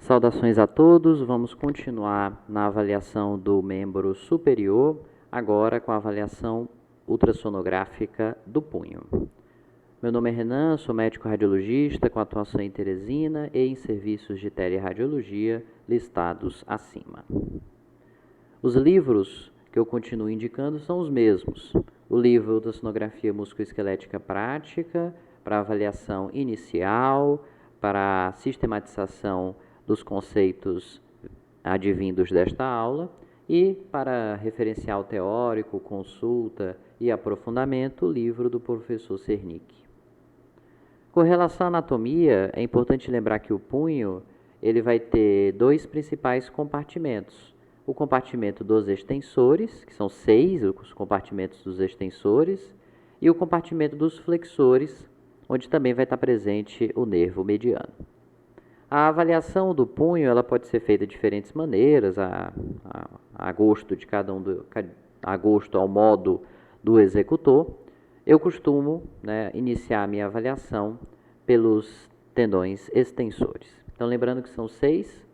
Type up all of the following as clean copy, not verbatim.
Saudações a todos, vamos continuar na avaliação do membro superior, agora com a avaliação ultrassonográfica do punho. Meu nome é Renan, sou médico radiologista com atuação em Teresina e em serviços de teleradiologia listados acima. Os livros que eu continuo indicando são os mesmos. O livro Ultrassonografia Musculoesquelética Prática, para avaliação inicial, para sistematização dos conceitos advindos desta aula e para referencial teórico, consulta e aprofundamento, o livro do professor Cernic. Com relação à anatomia, é importante lembrar que o punho ele vai ter dois principais compartimentos. O compartimento dos extensores, que são 6 os compartimentos dos extensores, e o compartimento dos flexores, onde também vai estar presente o nervo mediano. A avaliação do punho ela pode ser feita de diferentes maneiras, a gosto de cada a gosto ao modo do executor. Eu costumo iniciar a minha avaliação pelos tendões extensores. Então, lembrando que são 6,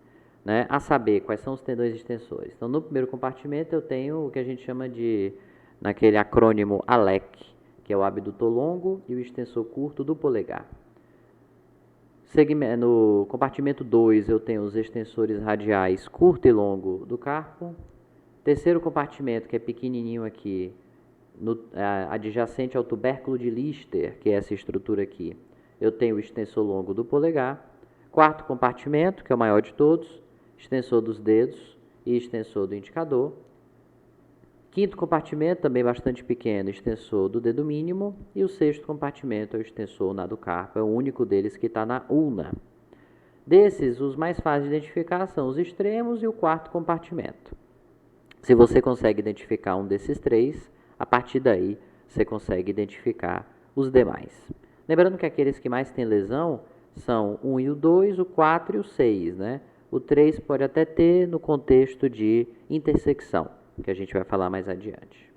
a saber, quais são os tendões extensores. Então, no primeiro compartimento, eu tenho o que a gente chama de, naquele acrônimo ALEC, que é o abdutor longo e o extensor curto do polegar. No compartimento 2, eu tenho os extensores radiais curto e longo do carpo. Terceiro compartimento, que é pequenininho aqui, adjacente ao tubérculo de Lister, que é essa estrutura aqui, eu tenho o extensor longo do polegar. Quarto compartimento, que é o maior de todos, extensor dos dedos e extensor do indicador. Quinto compartimento, também bastante pequeno, extensor do dedo mínimo. E o sexto compartimento é o extensor ulnar do carpo, é o único deles que está na ulna. Desses, os mais fáceis de identificar são os extremos e o quarto compartimento. Se você consegue identificar um desses três, a partir daí você consegue identificar os demais. Lembrando que aqueles que mais têm lesão são o 1 e o 2, o 4 e o 6, O 3 pode até ter no contexto de intersecção, que a gente vai falar mais adiante.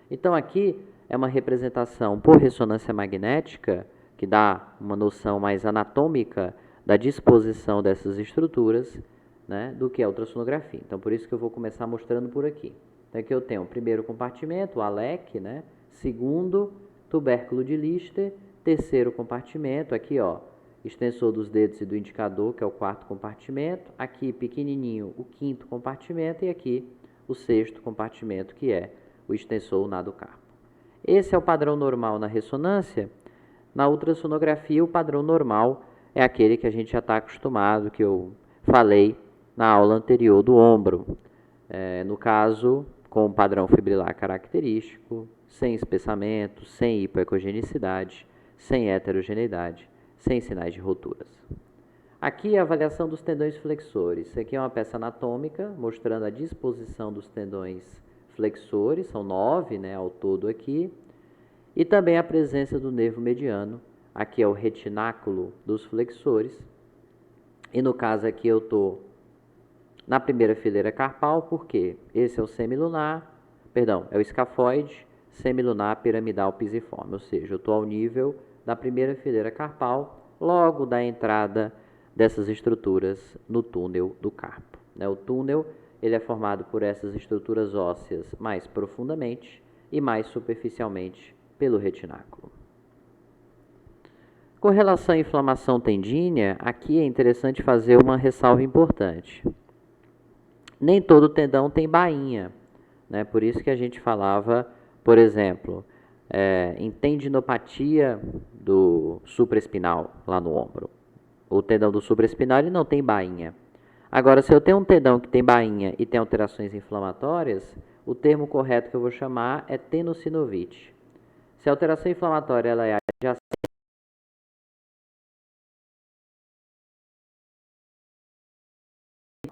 Então, aqui é uma representação por ressonância magnética, que dá uma noção mais anatômica da disposição dessas estruturas, do que a ultrassonografia. Então, por isso que eu vou começar mostrando por aqui. Então, aqui eu tenho o primeiro compartimento, o ALEC, Segundo, tubérculo de Lister. Terceiro compartimento, aqui, extensor dos dedos e do indicador, que é o quarto compartimento. Aqui, pequenininho, o quinto compartimento. E aqui, o sexto compartimento, que é o extensor ulnar do carpo. Esse é o padrão normal na ressonância. Na ultrassonografia, o padrão normal é aquele que a gente já está acostumado, que eu falei na aula anterior do ombro. No caso, com o padrão fibrilar característico, sem espessamento, sem hipoecogenicidade, sem heterogeneidade, sem sinais de roturas. Aqui é a avaliação dos tendões flexores. Isso aqui é uma peça anatômica mostrando a disposição dos tendões flexores, são 9 ao todo aqui, e também a presença do nervo mediano. Aqui é o retináculo dos flexores, e no caso aqui eu estou na primeira fileira carpal, porque esse é o semilunar, é o escafoide, semilunar, piramidal, pisiforme, ou seja, eu estou ao nível da primeira fileira carpal, logo da entrada dessas estruturas no túnel do carpo. O túnel ele é formado por essas estruturas ósseas mais profundamente e mais superficialmente pelo retináculo. Com relação à inflamação tendínea, aqui é interessante fazer uma ressalva importante. Nem todo tendão tem bainha, Por isso que a gente falava, por exemplo, em tendinopatia do supraespinal, lá no ombro. O tendão do supraespinal ele não tem bainha. Agora, se eu tenho um tendão que tem bainha e tem alterações inflamatórias, o termo correto que eu vou chamar é tenossinovite. Se a alteração inflamatória ela é adjacente,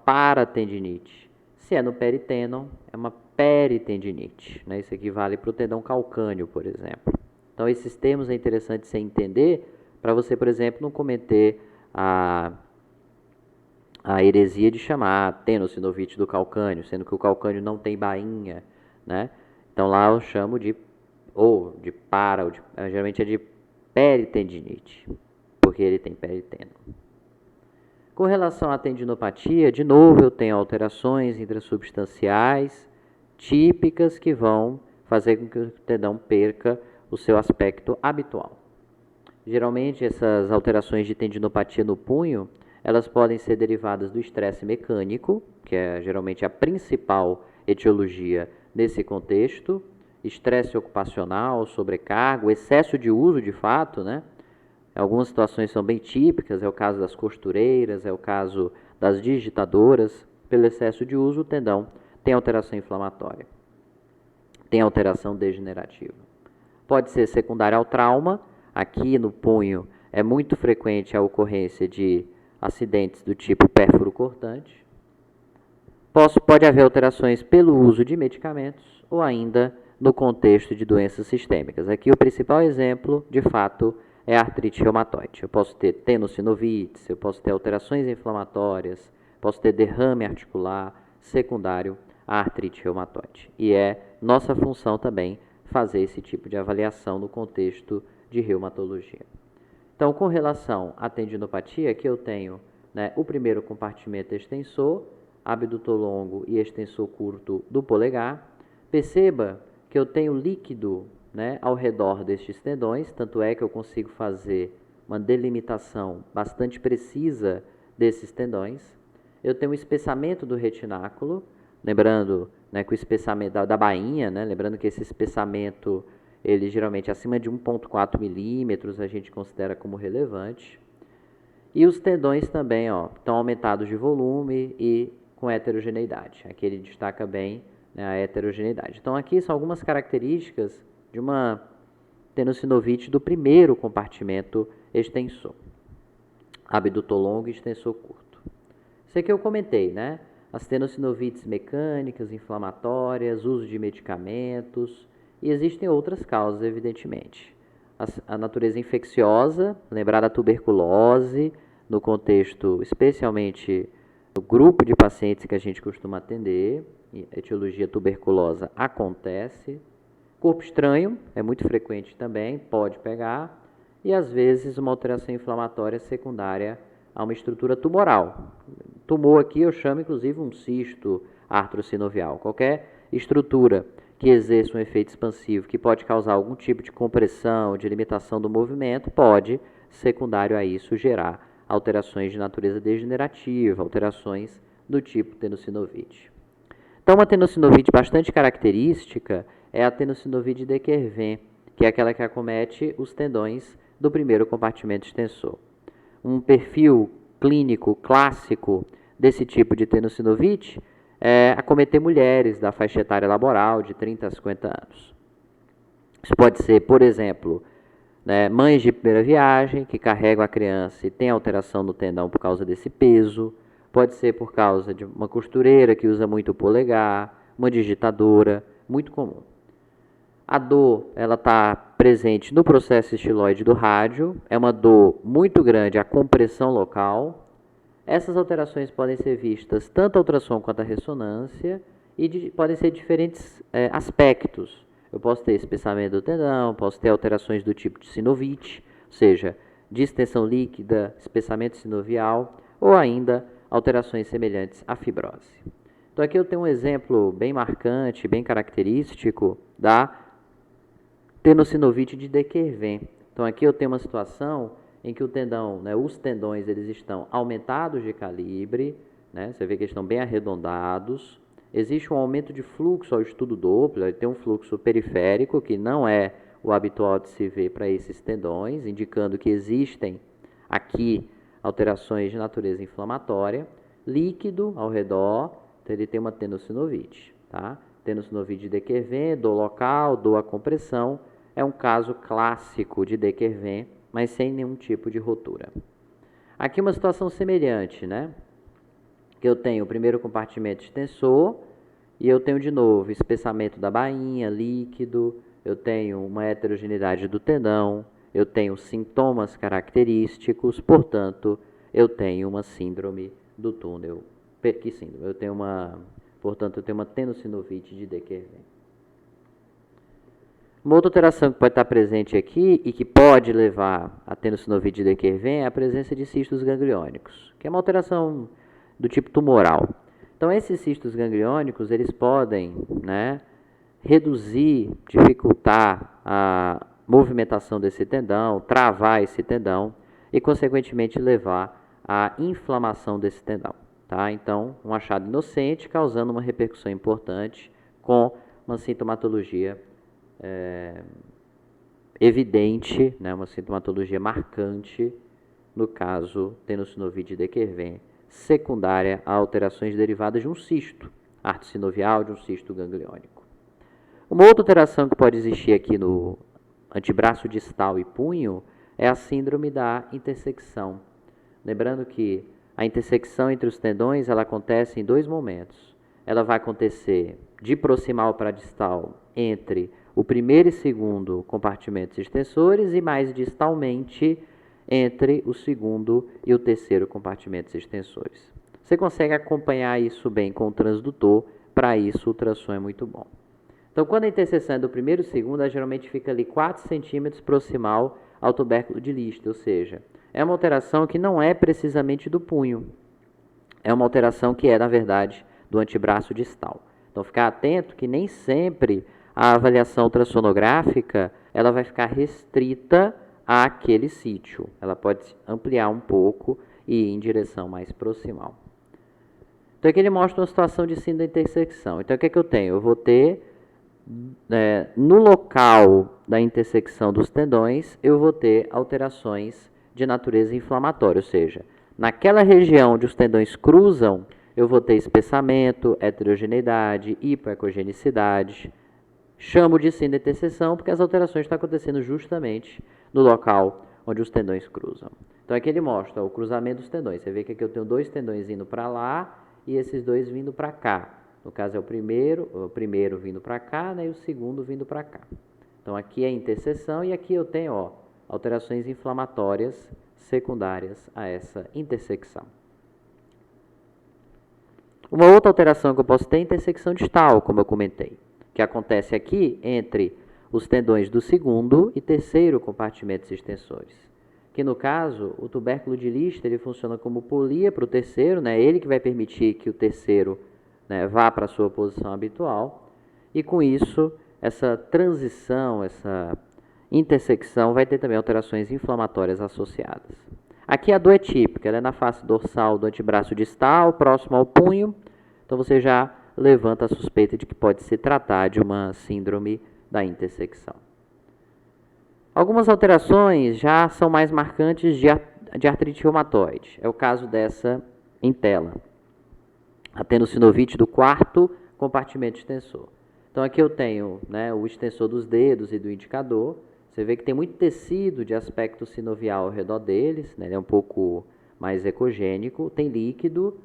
paratendinite. Se é no peritendon, é uma peritendinite. Isso aqui vale para o tendão calcâneo, por exemplo. Então, esses termos é interessante você entender para você, por exemplo, não cometer a heresia de chamar tenossinovite do calcâneo, sendo que o calcâneo não tem bainha, Então, lá eu chamo geralmente é de peritendinite, porque ele tem peritendon. Com relação à tendinopatia, de novo, eu tenho alterações intrasubstanciais típicas que vão fazer com que o tendão perca o seu aspecto habitual. Geralmente, essas alterações de tendinopatia no punho, elas podem ser derivadas do estresse mecânico, que é geralmente a principal etiologia nesse contexto, estresse ocupacional, sobrecarga, excesso de uso de fato, né? Algumas situações são bem típicas, é o caso das costureiras, é o caso das digitadoras. Pelo excesso de uso, o tendão tem alteração inflamatória, tem alteração degenerativa. Pode ser secundária ao trauma. Aqui no punho é muito frequente a ocorrência de acidentes do tipo pérfuro cortante. Pode haver alterações pelo uso de medicamentos ou ainda no contexto de doenças sistêmicas. Aqui o principal exemplo, de fato, é a artrite reumatoide. Eu posso ter tenossinovites, eu posso ter alterações inflamatórias, posso ter derrame articular secundário à artrite reumatoide. E é nossa função também fazer esse tipo de avaliação no contexto de reumatologia. Então, com relação à tendinopatia, aqui eu tenho, né, o primeiro compartimento extensor, abdutor longo e extensor curto do polegar. Perceba que eu tenho líquido, né, ao redor destes tendões, tanto é que eu consigo fazer uma delimitação bastante precisa desses tendões. Eu tenho o espessamento do retináculo, lembrando, né, que o espessamento da bainha, né, lembrando que esse espessamento, ele geralmente acima de 1,4 milímetros a gente considera como relevante. E os tendões também, ó, estão aumentados de volume e com heterogeneidade. Aqui ele destaca bem, né, a heterogeneidade. Então aqui são algumas características de uma tenossinovite do primeiro compartimento extensor. Abdutor longo e extensor curto. Isso aqui eu comentei, né? As tenossinovites mecânicas, inflamatórias, uso de medicamentos, e existem outras causas, evidentemente. A natureza infecciosa, lembrar da tuberculose, no contexto, especialmente no grupo de pacientes que a gente costuma atender, etiologia tuberculosa acontece. Corpo estranho, é muito frequente também, pode pegar, e às vezes uma alteração inflamatória secundária a uma estrutura tumoral. Tumor aqui eu chamo inclusive um cisto artrosinovial. Qualquer estrutura que exerça um efeito expansivo, que pode causar algum tipo de compressão, de limitação do movimento, pode, secundário a isso, gerar alterações de natureza degenerativa, alterações do tipo tenossinovite. Então, uma tenossinovite bastante característica é a tenossinovite de Kerven, que é aquela que acomete os tendões do primeiro compartimento extensor. Um perfil clínico clássico desse tipo de tenossinovite é acometer mulheres da faixa etária laboral de 30 a 50 anos. Isso pode ser, por exemplo, né, mães de primeira viagem que carregam a criança e tem alteração no tendão por causa desse peso. Pode ser por causa de uma costureira que usa muito o polegar, uma digitadora, muito comum. A dor, ela está presente no processo estiloide do rádio, é uma dor muito grande, a compressão local. Essas alterações podem ser vistas tanto a ultrassom quanto a ressonância e podem ser diferentes aspectos. Eu posso ter espessamento do tendão, posso ter alterações do tipo de sinovite, ou seja, distensão líquida, espessamento sinovial, ou ainda alterações semelhantes à fibrose. Então aqui eu tenho um exemplo bem marcante, bem característico da tenossinovite de De Kerven. Então aqui eu tenho uma situação em que o tendão, né, os tendões, eles estão aumentados de calibre, né, você vê que eles estão bem arredondados. Existe um aumento de fluxo ao estudo Doppler, ele tem um fluxo periférico, que não é o habitual de se ver para esses tendões, indicando que existem aqui alterações de natureza inflamatória. Líquido ao redor, então ele tem uma tenossinovite, tá? Tenossinovite de De Kerven, dor local, dor à compressão, é um caso clássico de De Kerven, mas sem nenhum tipo de rotura. Aqui uma situação semelhante, né? Que eu tenho o primeiro compartimento extensor e eu tenho de novo espessamento da bainha, líquido, eu tenho uma heterogeneidade do tendão, eu tenho sintomas característicos, portanto, eu tenho uma síndrome do túnel. Que síndrome? Portanto, eu tenho uma tenossinovite de De Kerven. Uma outra alteração que pode estar presente aqui e que pode levar a tenossinovite de Quervain é a presença de cistos gangliônicos, que é uma alteração do tipo tumoral. Então, esses cistos gangliônicos, eles podem, né, reduzir, dificultar a movimentação desse tendão, travar esse tendão e, consequentemente, levar à inflamação desse tendão. Tá? Então, um achado inocente causando uma repercussão importante com uma sintomatologia evidente, né, uma sintomatologia marcante, no caso tenossinovite de Quervain, secundária a alterações derivadas de um cisto artosinovial, de um cisto gangliônico. Uma outra alteração que pode existir aqui no antebraço distal e punho é a síndrome da intersecção. Lembrando que a intersecção entre os tendões ela acontece em dois momentos. Ela vai acontecer de proximal para distal entre o primeiro e segundo compartimentos extensores e mais distalmente entre o segundo e o terceiro compartimentos extensores. Você consegue acompanhar isso bem com o transdutor, para isso o ultrassom é muito bom. Então, quando a interseção é do primeiro e segundo, ela geralmente fica ali 4 centímetros proximal ao tubérculo de Lister, ou seja, é uma alteração que não é precisamente do punho, é uma alteração que é, na verdade, do antebraço distal. Então, ficar atento que nem sempre a avaliação ultrassonográfica ela vai ficar restrita àquele sítio. Ela pode ampliar um pouco e ir em direção mais proximal. Então, aqui ele mostra uma situação de síndrome da intersecção. Então, o que é que eu tenho? Eu vou ter, no local da intersecção dos tendões, eu vou ter alterações de natureza inflamatória, ou seja, naquela região onde os tendões cruzam, eu vou ter espessamento, heterogeneidade, hipoecogenicidade. Chamo de síndrome da interseção porque as alterações estão acontecendo justamente no local onde os tendões cruzam. Então aqui ele mostra o cruzamento dos tendões. Você vê que aqui eu tenho 2 tendões indo para lá e esses 2 vindo para cá. No caso é o primeiro vindo para cá, né, e o segundo vindo para cá. Então aqui é a interseção e aqui eu tenho alterações inflamatórias secundárias a essa intersecção. Uma outra alteração que eu posso ter é a intersecção distal, como eu comentei, que acontece aqui entre os tendões do segundo e terceiro compartimentos extensores. Que no caso, o tubérculo de Lister ele funciona como polia para o terceiro, né? Ele que vai permitir que o terceiro, né, vá para a sua posição habitual. E com isso, essa transição, essa intersecção vai ter também alterações inflamatórias associadas. Aqui a dor é típica, ela é na face dorsal do antebraço distal, próximo ao punho. Então você já levanta a suspeita de que pode se tratar de uma síndrome da intersecção. Algumas alterações já são mais marcantes de artrite reumatoide. É o caso dessa em tela. A tenossinovite do quarto compartimento extensor. Então aqui eu tenho, né, o extensor dos dedos e do indicador. Você vê que tem muito tecido de aspecto sinovial ao redor deles, né, ele é um pouco mais ecogênico, tem líquido,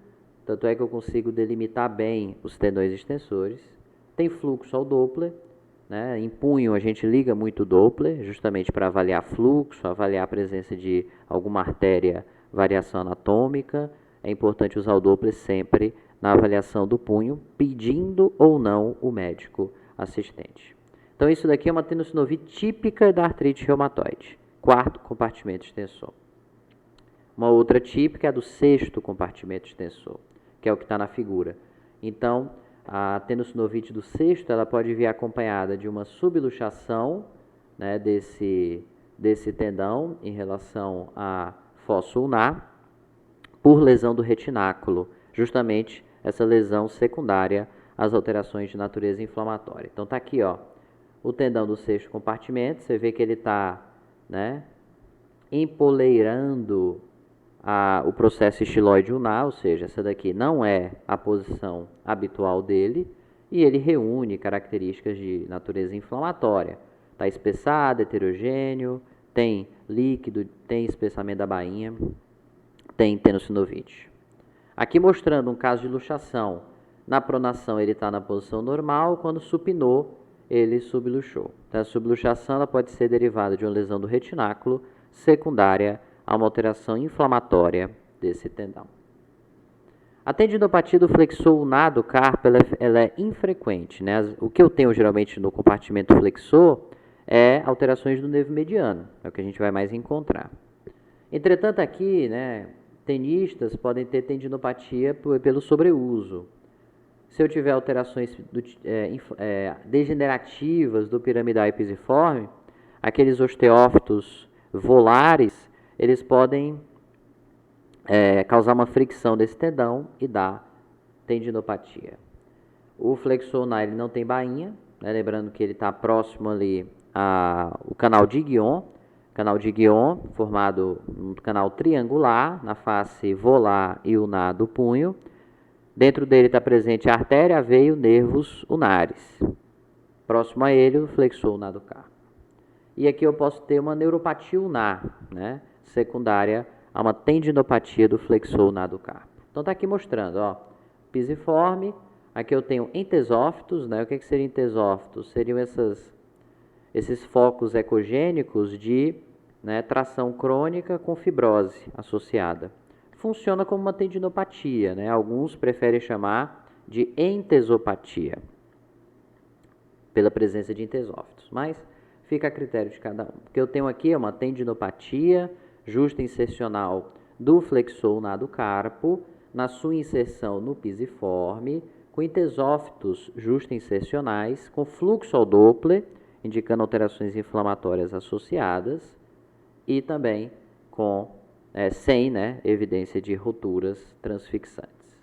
tanto é que eu consigo delimitar bem os tendões extensores. Tem fluxo ao Doppler, né? Em punho a gente liga muito o Doppler, justamente para avaliar fluxo, avaliar a presença de alguma artéria, variação anatômica. É importante usar o Doppler sempre na avaliação do punho, pedindo ou não o médico assistente. Então isso daqui é uma tenossinovite típica da artrite reumatoide, quarto compartimento extensor. Uma outra típica é a do sexto compartimento extensor, que é o que está na figura. Então, a tenossinovite do sexto ela pode vir acompanhada de uma subluxação, né, desse tendão em relação à fossa ulnar, por lesão do retináculo, justamente essa lesão secundária às alterações de natureza inflamatória. Então está aqui, o tendão do sexto compartimento, você vê que ele está, né, empoleirando o processo estiloide ulnar, ou seja, essa daqui não é a posição habitual dele, e ele reúne características de natureza inflamatória. Está espessado, heterogêneo, tem líquido, tem espessamento da bainha, tem tenossinovite. Aqui mostrando um caso de luxação. Na pronação ele está na posição normal, quando supinou ele subluxou. Então, a subluxação ela pode ser derivada de uma lesão do retináculo, secundária a uma alteração inflamatória desse tendão. A tendinopatia do flexor ulnar do carpo ela é infrequente, né? O que eu tenho geralmente no compartimento flexor é alterações do nervo mediano, é o que a gente vai mais encontrar. Entretanto, aqui, né, tenistas podem ter tendinopatia pelo sobreuso. Se eu tiver alterações degenerativas do piramidal pisiforme, aqueles osteófitos volares, eles podem causar uma fricção desse tendão e dar tendinopatia. O flexor ulnar ele não tem bainha, né, lembrando que ele está próximo ali ao canal de Guion. Canal de Guion, formado um canal triangular na face volar e ulnar do punho. Dentro dele está presente a artéria, a veia e os nervos ulnares. Próximo a ele, o flexor ulnar do carpo. E aqui eu posso ter uma neuropatia ulnar, né, secundária a uma tendinopatia do flexor ulnar do carpo. Então está aqui mostrando, ó, pisiforme. Aqui eu tenho entesófitos, né? O que seria entesófitos? Seriam esses focos ecogênicos de, né, tração crônica com fibrose associada. Funciona como uma tendinopatia, né? Alguns preferem chamar de entesopatia, pela presença de entesófitos, mas fica a critério de cada um. O que eu tenho aqui é uma tendinopatia justa insercional do flexor ulnar do carpo, na sua inserção no pisiforme, com entesófitos justa-insercionais, com fluxo ao Doppler, indicando alterações inflamatórias associadas, e também sem, né, evidência de roturas transfixantes.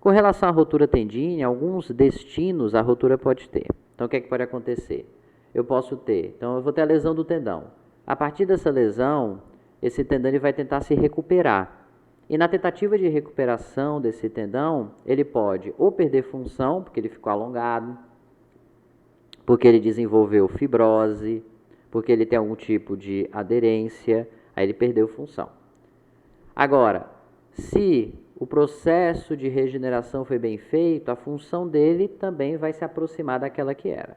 Com relação à rotura tendínea, alguns destinos a rotura pode ter. Então, o que pode acontecer? Eu posso ter, então eu vou ter a lesão do tendão. A partir dessa lesão, esse tendão ele vai tentar se recuperar. E na tentativa de recuperação desse tendão, ele pode ou perder função, porque ele ficou alongado, porque ele desenvolveu fibrose, porque ele tem algum tipo de aderência, aí ele perdeu função. Agora, se o processo de regeneração foi bem feito, a função dele também vai se aproximar daquela que era.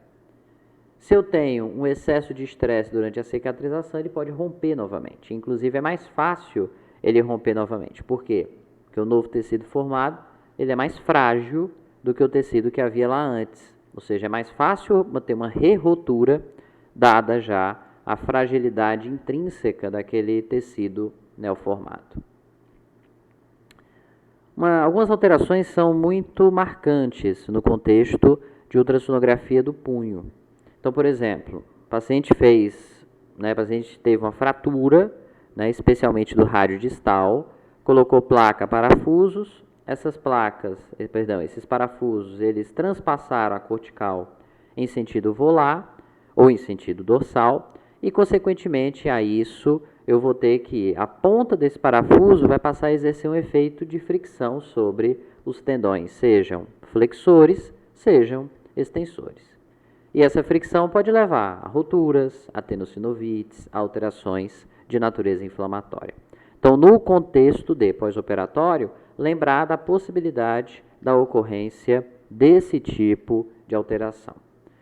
Se eu tenho um excesso de estresse durante a cicatrização, ele pode romper novamente. Inclusive, é mais fácil ele romper novamente. Por quê? Porque o novo tecido formado ele é mais frágil do que o tecido que havia lá antes. Ou seja, é mais fácil ter uma re-rotura, dada já a fragilidade intrínseca daquele tecido neoformado. Algumas alterações são muito marcantes no contexto de ultrassonografia do punho. Então, por exemplo, o paciente teve uma fratura, né, especialmente do rádio distal, colocou placa, parafusos, esses parafusos, eles transpassaram a cortical em sentido volar ou em sentido dorsal e, consequentemente, a isso eu vou ter que, a ponta desse parafuso vai passar a exercer um efeito de fricção sobre os tendões, sejam flexores, sejam extensores. E essa fricção pode levar a roturas, a tenossinovites, a alterações de natureza inflamatória. Então, no contexto de pós-operatório, lembrar da possibilidade da ocorrência desse tipo de alteração.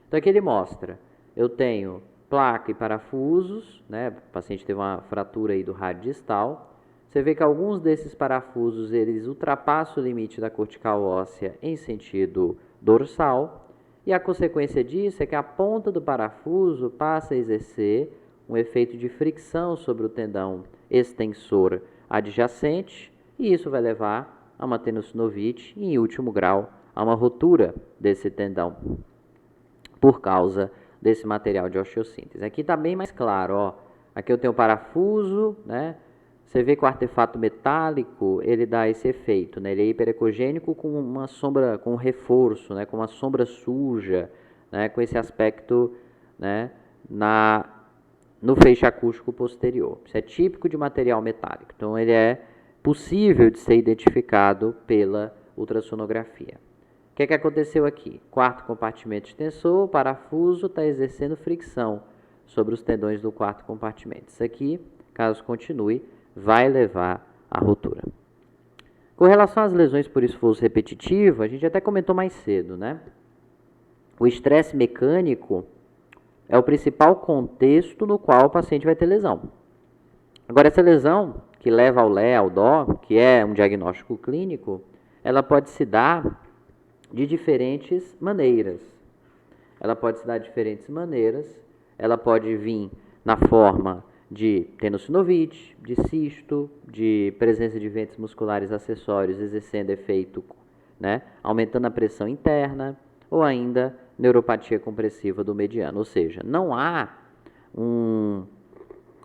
Então, aqui ele mostra, eu tenho placa e parafusos, né? O paciente teve uma fratura aí do rádio distal. Você vê que alguns desses parafusos, eles ultrapassam o limite da cortical óssea em sentido dorsal, e a consequência disso é que a ponta do parafuso passa a exercer um efeito de fricção sobre o tendão extensor adjacente, e isso vai levar a uma tenossinovite e, em último grau, a uma rotura desse tendão por causa desse material de osteossíntese. Aqui está bem mais claro, ó. Aqui eu tenho o parafuso, né? Você vê que o artefato metálico, ele dá esse efeito, né? Ele é hiperecogênico com uma sombra, com um reforço, né? Com uma sombra suja, né? Com esse aspecto, né? No feixe acústico posterior. Isso é típico de material metálico. Então, ele é possível de ser identificado pela ultrassonografia. O que aconteceu aqui? Quarto compartimento extensor, o parafuso está exercendo fricção sobre os tendões do quarto compartimento. Isso aqui, caso continue, vai levar à rotura. Com relação às lesões por esforço repetitivo, a gente até comentou mais cedo, né? O estresse mecânico é o principal contexto no qual o paciente vai ter lesão. Agora, essa lesão, que leva ao LE, ao DO, que é um diagnóstico clínico, ela pode se dar de diferentes maneiras. Ela pode vir na forma de tenossinovite, de cisto, de presença de ventos musculares acessórios exercendo efeito, né, aumentando a pressão interna, ou ainda neuropatia compressiva do mediano. Ou seja, não há um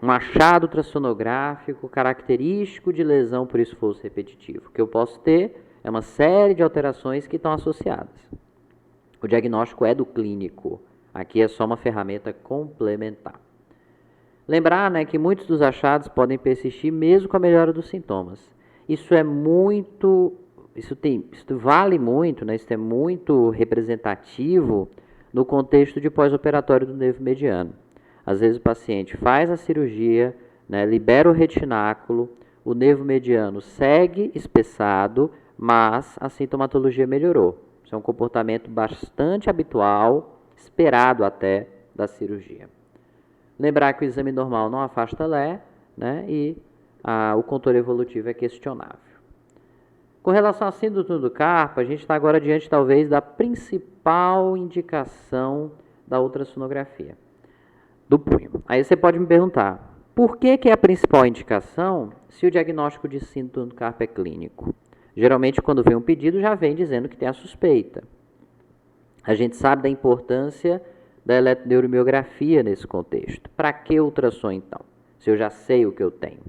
achado ultrassonográfico característico de lesão por esforço repetitivo. O que eu posso ter é uma série de alterações que estão associadas. O diagnóstico é do clínico. Aqui é só uma ferramenta complementar. Lembrar, né, que muitos dos achados podem persistir mesmo com a melhora dos sintomas. Isso vale muito, né, isso é muito representativo no contexto de pós-operatório do nervo mediano. Às vezes o paciente faz a cirurgia, né, libera o retináculo, o nervo mediano segue espessado, mas a sintomatologia melhorou. Isso é um comportamento bastante habitual, esperado até da cirurgia. Lembrar que o exame normal não afasta Lé, né, e o contorno evolutivo é questionável. Com relação à síndrome do carpo, a gente está agora diante, talvez, da principal indicação da ultrassonografia do punho. Aí você pode me perguntar, por que é a principal indicação se o diagnóstico de síndrome do carpo é clínico? Geralmente, quando vem um pedido, já vem dizendo que tem a suspeita. A gente sabe da importância da eletroneuromiografia nesse contexto. Para que ultrassom, então? Se eu já sei o que eu tenho.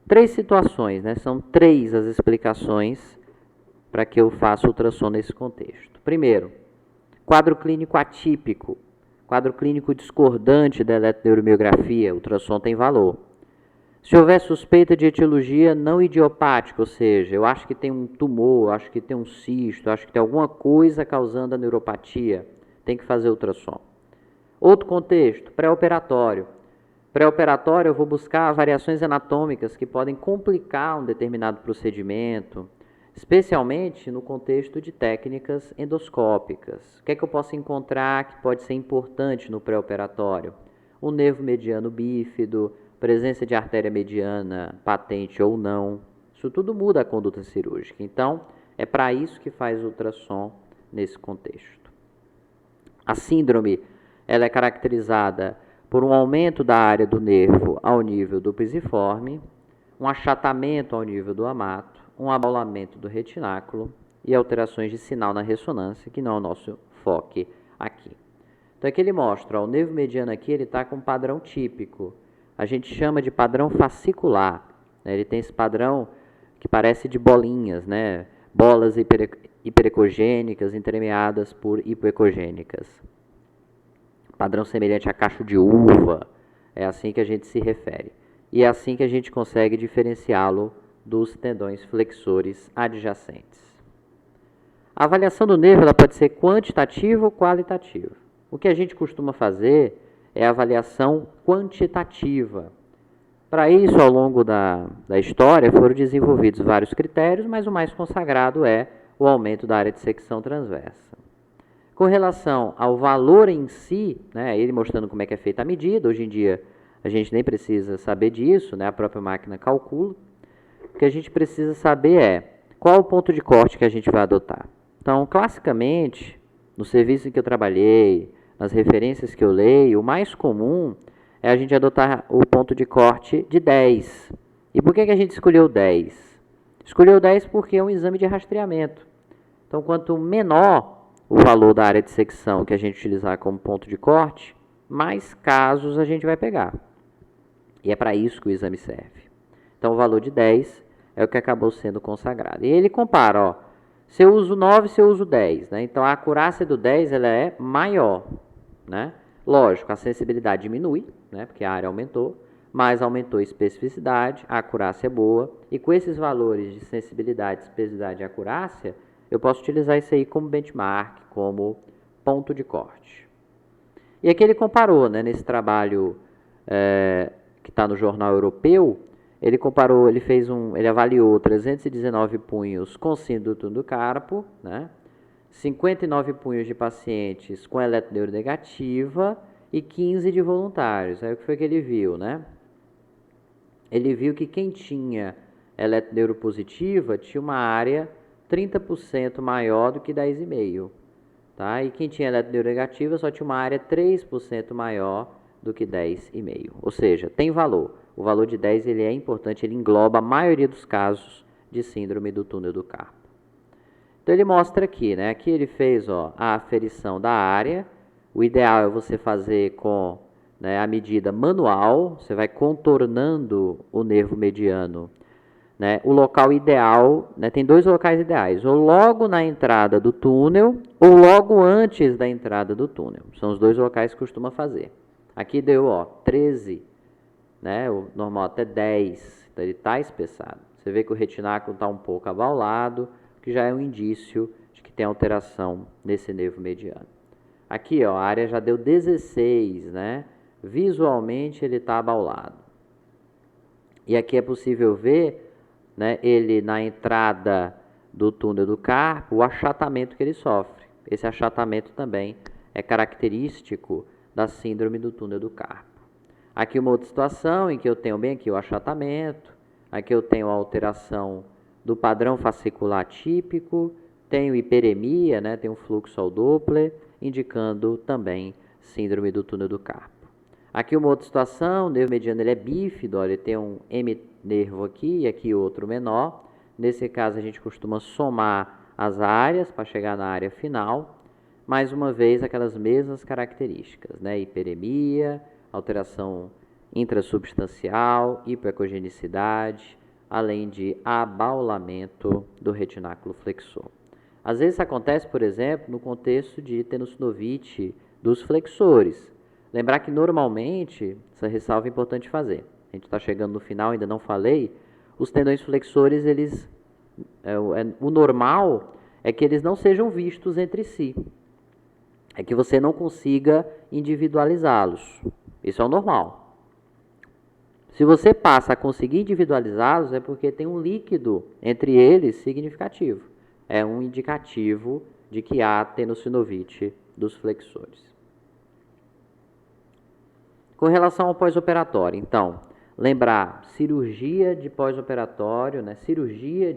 3 situações, né? São 3 as explicações para que eu faça ultrassom nesse contexto. Primeiro, quadro clínico atípico, quadro clínico discordante da eletroneuromiografia, ultrassom tem valor. Se houver suspeita de etiologia não idiopática, ou seja, eu acho que tem um tumor, acho que tem um cisto, acho que tem alguma coisa causando a neuropatia, tem que fazer ultrassom. Outro contexto, pré-operatório. Pré-operatório eu vou buscar variações anatômicas que podem complicar um determinado procedimento, especialmente no contexto de técnicas endoscópicas. O que é que eu posso encontrar que pode ser importante no pré-operatório? O nervo mediano bífido, presença de artéria mediana patente ou não. Isso tudo muda a conduta cirúrgica. Então, é para isso que faz ultrassom nesse contexto. A síndrome ela é caracterizada por um aumento da área do nervo ao nível do pisiforme, um achatamento ao nível do amato, um abaulamento do retináculo e alterações de sinal na ressonância, que não é o nosso foco aqui. Então aqui ele mostra, ó, o nervo mediano aqui ele está com um padrão típico. A gente chama de padrão fascicular, né? Ele tem esse padrão que parece de bolinhas, né? Bolas hiperecogênicas entremeadas por hipoecogênicas. Padrão semelhante a cacho de uva, é assim que a gente se refere. E é assim que a gente consegue diferenciá-lo dos tendões flexores adjacentes. A avaliação do nervo ela pode ser quantitativa ou qualitativa. O que a gente costuma fazer é a avaliação quantitativa. Para isso, ao longo da história, foram desenvolvidos vários critérios, mas o mais consagrado é o aumento da área de secção transversa. Com relação ao valor em si, né, ele mostrando como é que é feita a medida, hoje em dia a gente nem precisa saber disso, né, a própria máquina calcula. O que a gente precisa saber é qual o ponto de corte que a gente vai adotar. Então, classicamente, no serviço em que eu trabalhei, nas referências que eu leio, o mais comum é a gente adotar o ponto de corte de 10. E por que a gente escolheu 10? Escolheu 10 porque é um exame de rastreamento. Então, quanto menor o valor da área de secção que a gente utilizar como ponto de corte, mais casos a gente vai pegar. E é para isso que o exame serve. Então, o valor de 10 é o que acabou sendo consagrado. E ele compara, ó, se eu uso 9, se eu uso 10. Né? Então, a acurácia do 10 ela é maior. Né? Lógico, a sensibilidade diminui, né? Porque a área aumentou, mas aumentou a especificidade, a acurácia é boa. E com esses valores de sensibilidade, especificidade e acurácia, eu posso utilizar isso aí como benchmark, como ponto de corte. E aqui ele comparou, né, nesse trabalho que está no jornal europeu, ele comparou, ele avaliou 319 punhos com síndrome do carpo, né, 59 punhos de pacientes com eletroneuronegativa e 15 de voluntários. Aí o que foi que ele viu, né? Ele viu que quem tinha eletroneuropositiva tinha uma área 30% maior do que 10,5. tá? E quem tinha eletroneuronegativa só tinha uma área 3% maior do que 10,5. Ou seja, tem valor. O valor de 10 ele é importante, ele engloba a maioria dos casos de síndrome do túnel do carpo. Então ele mostra aqui, né? Aqui ele fez a aferição da área. O ideal é você fazer com, né, a medida manual, você vai contornando o nervo mediano. Né? O local ideal, né, tem dois locais ideais, ou logo na entrada do túnel, ou logo antes da entrada do túnel. São os dois locais que costuma fazer. Aqui deu 13, né? O normal até 10, então ele está espessado. Você vê que o retináculo está um pouco abaulado, que já é um indício de que tem alteração nesse nervo mediano. Aqui, a área já deu 16, né? Visualmente ele está abaulado. E aqui é possível ver, né, ele na entrada do túnel do carpo, o achatamento que ele sofre. Esse achatamento também é característico da síndrome do túnel do carpo. Aqui uma outra situação em que eu tenho bem aqui o achatamento, aqui eu tenho a alteração do padrão fascicular típico, tenho hiperemia, né, tenho fluxo ao Doppler, indicando também síndrome do túnel do carpo. Aqui uma outra situação, o nervo mediano ele é bífido, ele tem um M-nervo aqui e aqui outro menor. Nesse caso a gente costuma somar as áreas para chegar na área final. Mais uma vez aquelas mesmas características, né? Hiperemia, alteração intrasubstancial, hipoecogenicidade, além de abaulamento do retináculo flexor. Às vezes isso acontece, por exemplo, no contexto de tenossinovite dos flexores. Lembrar que normalmente, essa ressalva é importante fazer. A gente está chegando no final, ainda não falei. Os tendões flexores, o normal é que eles não sejam vistos entre si. É que você não consiga individualizá-los. Isso é o normal. Se você passa a conseguir individualizá-los, é porque tem um líquido entre eles significativo. É um indicativo de que há tenossinovite dos flexores. Com relação ao pós-operatório, então, lembrar, cirurgia de pós-operatório, né, cirurgia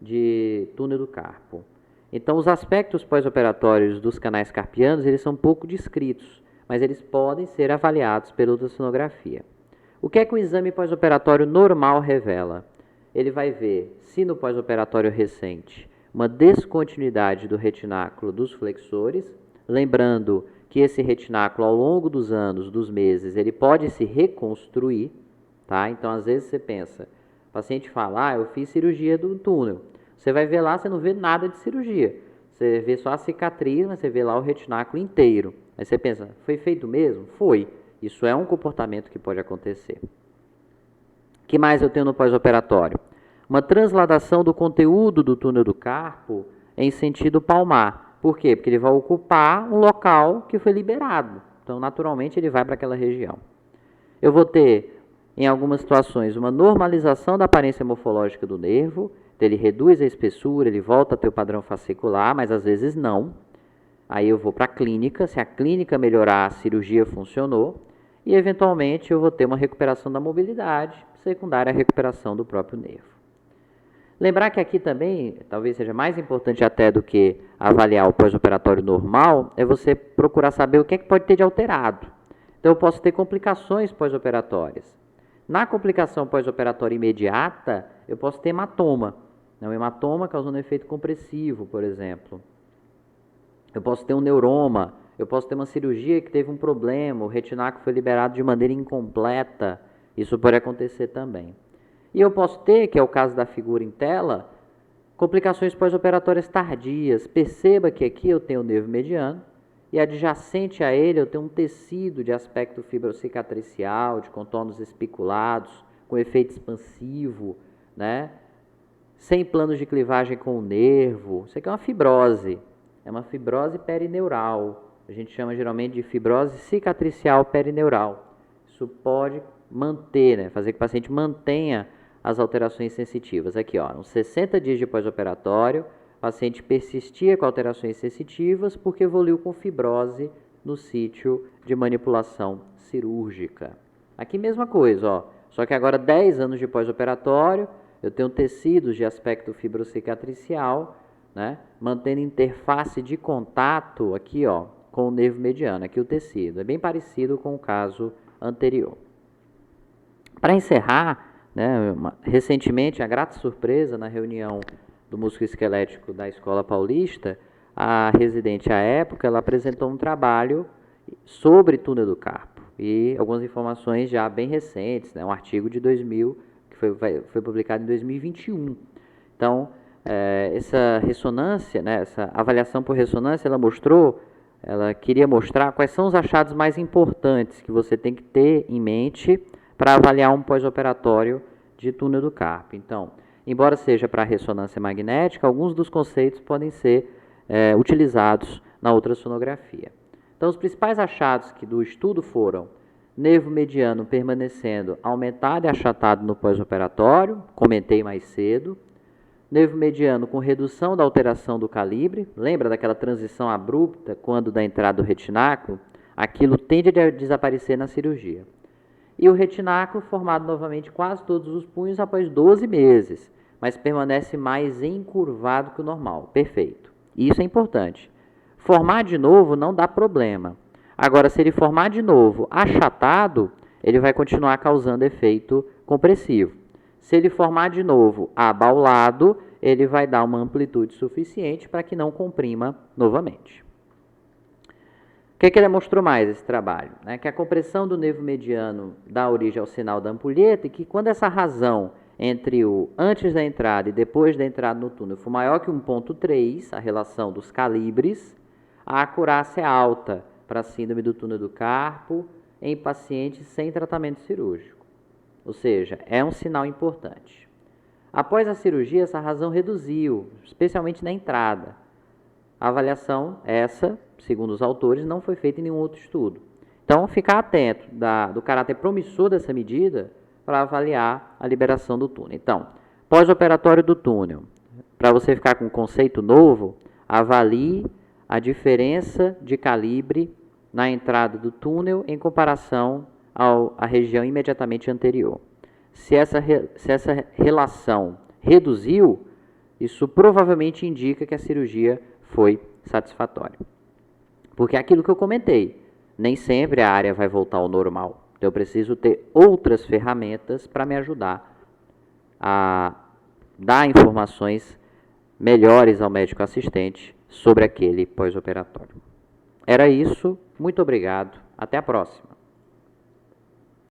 de túnel do carpo. Então, os aspectos pós-operatórios dos canais carpianos, eles são pouco descritos, mas eles podem ser avaliados pela ultrassonografia. O que é que o exame pós-operatório normal revela? Ele vai ver se no pós-operatório recente uma descontinuidade do retináculo dos flexores, lembrando que esse retináculo ao longo dos anos, dos meses, ele pode se reconstruir, tá? Então, às vezes você pensa, o paciente fala, eu fiz cirurgia do túnel. Você vai ver lá, você não vê nada de cirurgia. Você vê só a cicatriz, mas você vê lá o retináculo inteiro. Aí você pensa, foi feito mesmo? Foi. Isso é um comportamento que pode acontecer. O que mais eu tenho no pós-operatório? Uma transladação do conteúdo do túnel do carpo em sentido palmar. Por quê? Porque ele vai ocupar um local que foi liberado. Então, naturalmente, ele vai para aquela região. Eu vou ter, em algumas situações, uma normalização da aparência morfológica do nervo. Então, ele reduz a espessura, ele volta a ter o padrão fascicular, mas às vezes não. Aí eu vou para a clínica. Se a clínica melhorar, a cirurgia funcionou. E, eventualmente, eu vou ter uma recuperação da mobilidade, secundária à recuperação do próprio nervo. Lembrar que aqui também, talvez seja mais importante até do que avaliar o pós-operatório normal, é você procurar saber o que é que pode ter de alterado. Então, eu posso ter complicações pós-operatórias. Na complicação pós-operatória imediata, eu posso ter hematoma. Um hematoma causando um efeito compressivo, por exemplo. Eu posso ter um neuroma, eu posso ter uma cirurgia que teve um problema, o retináculo foi liberado de maneira incompleta. Isso pode acontecer também. E eu posso ter, que é o caso da figura em tela, complicações pós-operatórias tardias. Perceba que aqui eu tenho o nervo mediano e adjacente a ele eu tenho um tecido de aspecto fibrocicatricial, de contornos espiculados, com efeito expansivo, né? Sem planos de clivagem com o nervo. Isso aqui é uma fibrose. É uma fibrose perineural. A gente chama geralmente de fibrose cicatricial perineural. Isso pode manter, né? Fazer que o paciente mantenha as alterações sensitivas. Aqui, uns 60 dias de pós-operatório, o paciente persistia com alterações sensitivas porque evoluiu com fibrose no sítio de manipulação cirúrgica. Aqui mesma coisa, só que agora 10 anos de pós-operatório, eu tenho tecidos de aspecto fibrocicatricial né, mantendo interface de contato aqui, ó, com o nervo mediano, aqui o tecido. É bem parecido com o caso anterior. Para encerrar, né, recentemente, a grata surpresa na reunião do músculo esquelético da Escola Paulista, a residente à época, ela apresentou um trabalho sobre túnel do carpo e algumas informações já bem recentes, né, um artigo de 2000 que foi publicado em 2021. Então, essa ressonância, né, essa avaliação por ressonância, ela queria mostrar quais são os achados mais importantes que você tem que ter em mente para avaliar um pós-operatório de túnel do carpo. Então, embora seja para ressonância magnética, alguns dos conceitos podem ser utilizados na ultrassonografia. Então, os principais achados do estudo foram nervo mediano permanecendo aumentado e achatado no pós-operatório, comentei mais cedo. Nervo mediano com redução da alteração do calibre, lembra daquela transição abrupta quando da entrada do retináculo? Aquilo tende a desaparecer na cirurgia. E o retináculo formado novamente quase todos os punhos após 12 meses, mas permanece mais encurvado que o normal. Perfeito. Isso é importante. Formar de novo não dá problema. Agora, se ele formar de novo achatado, ele vai continuar causando efeito compressivo. Se ele formar de novo abaulado, ele vai dar uma amplitude suficiente para que não comprima novamente. O que ele mostrou mais esse trabalho? Que a compressão do nervo mediano dá origem ao sinal da ampulheta e que quando essa razão entre o antes da entrada e depois da entrada no túnel for maior que 1,3, a relação dos calibres, a acurácia é alta para a síndrome do túnel do carpo em pacientes sem tratamento cirúrgico. Ou seja, é um sinal importante. Após a cirurgia, essa razão reduziu, especialmente na entrada. A avaliação, segundo os autores, não foi feita em nenhum outro estudo. Então, ficar atento do caráter promissor dessa medida para avaliar a liberação do túnel. Então, pós-operatório do túnel, para você ficar com um conceito novo, avalie a diferença de calibre na entrada do túnel em comparação à região imediatamente anterior. Se essa relação reduziu, isso provavelmente indica que a cirurgia foi satisfatória. Porque é aquilo que eu comentei, nem sempre a área vai voltar ao normal. Então, eu preciso ter outras ferramentas para me ajudar a dar informações melhores ao médico assistente sobre aquele pós-operatório. Era isso, muito obrigado, até a próxima.